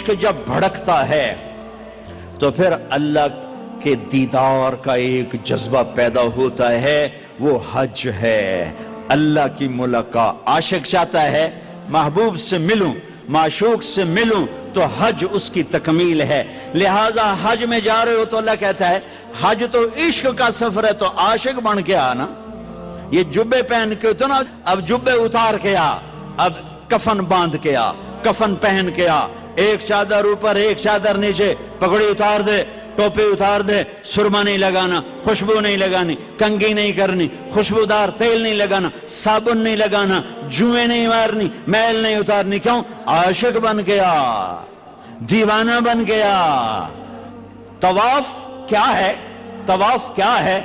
عشق جب بھڑکتا ہے تو پھر اللہ کے دیدار کا ایک جذبہ پیدا ہوتا ہے، وہ حج ہے، اللہ کی ملاقات۔ عاشق چاہتا ہے محبوب سے ملوں، معشوق سے ملوں، تو حج اس کی تکمیل ہے۔ لہذا حج میں جا رہے ہو تو اللہ کہتا ہے حج تو عشق کا سفر ہے، تو عاشق بن کے آنا۔ یہ جبے پہن کے تو نا، اب جبے اتار کے آ، اب کفن باندھ کے آ، کفن پہن کے آ، ایک چادر اوپر ایک چادر نیچے، پگڑی اتار دے، ٹوپی اتار دے، سرما نہیں لگانا، خوشبو نہیں لگانی، کنگھی نہیں کرنی، خوشبودار تیل نہیں لگانا، صابن نہیں لگانا، جوئیں نہیں مارنی، میل نہیں اتارنی۔ کیوں؟ عاشق بن گیا، دیوانہ بن گیا۔ طواف کیا ہے؟ طواف کیا ہے؟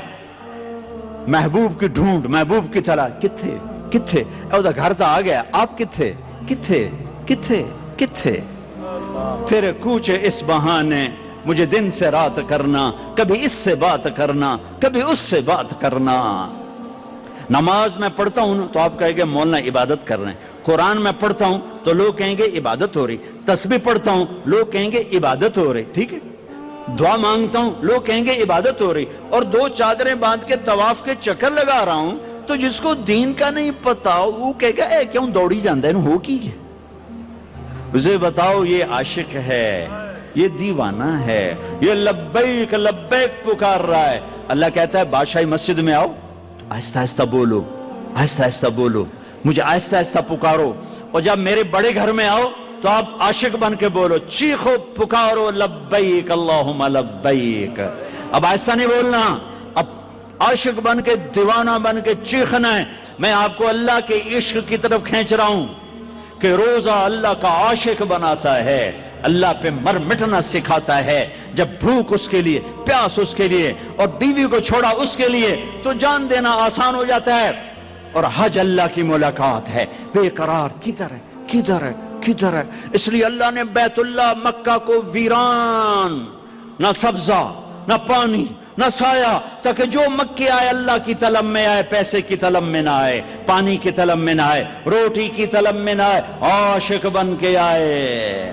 محبوب کی ڈھونڈ، محبوب کی تلاش۔ کتھے کتھے؟ ادھر گھر تو آ گیا، آپ کتھے کتھے کتھے کتھے؟ تیرے کوچے اس بہانے مجھے دن سے رات کرنا، کبھی اس سے بات کرنا، کبھی اس سے بات کرنا۔ نماز میں پڑھتا ہوں تو آپ کہیں گے مولانا عبادت کر رہے ہیں، قرآن میں پڑھتا ہوں تو لوگ کہیں گے عبادت ہو رہی، تسبیح پڑھتا ہوں لوگ کہیں گے عبادت ہو رہی، ٹھیک ہے، دعا مانگتا ہوں لوگ کہیں گے عبادت ہو رہی، اور دو چادریں باندھ کے طواف کے چکر لگا رہا ہوں، تو جس کو دین کا نہیں پتا وہ کہے گا اے کیوں دوڑی جاندے ہیں، ہو کی ہے؟ اسے بتاؤ یہ عاشق ہے، یہ دیوانہ ہے، یہ لبیک لبیک پکار رہا ہے۔ اللہ کہتا ہے بادشاہی مسجد میں آؤ، آہستہ آہستہ بولو، آہستہ آہستہ بولو، مجھے آہستہ آہستہ پکارو، اور جب میرے بڑے گھر میں آؤ تو آپ عاشق بن کے بولو، چیخو پکارو، لبیک اللہم لبیک۔ اب آہستہ نہیں بولنا، اب عاشق بن کے، دیوانہ بن کے چیخنا ہے۔ میں آپ کو اللہ کے عشق کی طرف کھینچ رہا ہوں کہ روزہ اللہ کا عاشق بناتا ہے، اللہ پہ مر مٹنا سکھاتا ہے۔ جب بھوک اس کے لیے، پیاس اس کے لیے، اور بیوی کو چھوڑا اس کے لیے، تو جان دینا آسان ہو جاتا ہے۔ اور حج اللہ کی ملاقات ہے۔ بے قرار کدھر ہے کدھر ہے کدھر ہے؟ اس لیے اللہ نے بیت اللہ مکہ کو ویران، نہ سبزہ نہ پانی نہ سایہ، تاکہ جو مکے آئے اللہ کی طلب میں آئے، پیسے کی طلب میں نہ آئے، پانی کی طلب میں نہ آئے، روٹی کی طلب میں نہ آئے، عاشق بن کے آئے،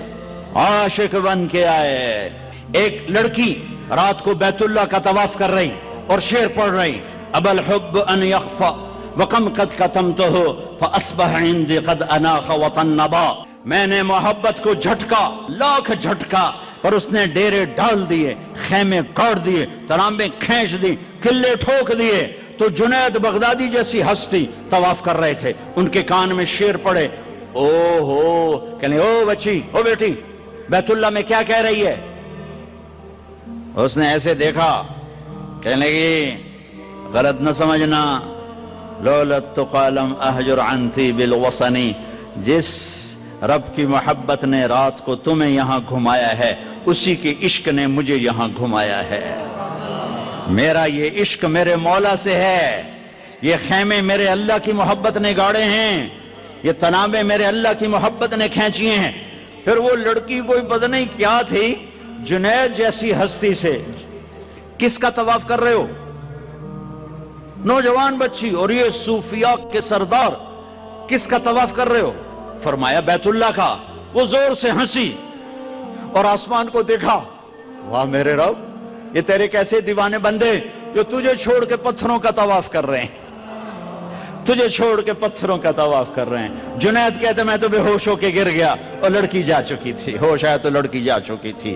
عاشق بن کے آئے۔ ایک لڑکی رات کو بیت اللہ کا طواف کر رہی اور شعر پڑھ رہی، اب الحب ان یخفى وکم قد کتمتہ فاصبح عندی قد اناخ وطنبا۔ میں نے محبت کو جھٹکا، لاکھ جھٹکا، پر اس نے ڈیرے ڈال دیے، خیمے گاڑ دیے، ترامبیں کھینچ دی، قلعے ٹھوک دیے۔ تو جنید بغدادی جیسی ہستی طواف کر رہے تھے، ان کے کان میں شعر پڑے، او ہو، کہنے او بچی، او بیٹی، بیت اللہ میں کیا کہہ رہی ہے؟ اس نے ایسے دیکھا، کہنے لگی غلط نہ سمجھنا، لولت قالم احجر عنتی بالوصنی، جس رب کی محبت نے رات کو تمہیں یہاں گھمایا ہے، اسی کے عشق نے مجھے یہاں گھمایا ہے۔ میرا یہ عشق میرے مولا سے ہے، یہ خیمے میرے اللہ کی محبت نے گاڑے ہیں، یہ تنابیں میرے اللہ کی محبت نے کھینچی ہیں۔ پھر وہ لڑکی کوئی پتہ نہیں کیا تھی، جنید جیسی ہستی سے کس کا طواف کر رہے ہو؟ نوجوان بچی، اور یہ صوفیاء کے سردار کس کا طواف کر رہے ہو؟ فرمایا بیت اللہ کا۔ وہ زور سے ہنسی اور آسمان کو دیکھا، واہ میرے رب، یہ تیرے کیسے دیوانے بندے جو تجھے چھوڑ کے پتھروں کا طواف کر رہے ہیں، تجھے چھوڑ کے پتھروں کا طواف کر رہے ہیں۔ جنید کہتے میں تو بے ہوش ہو کے گر گیا، اور لڑکی جا چکی تھی، ہوش آیا تو لڑکی جا چکی تھی۔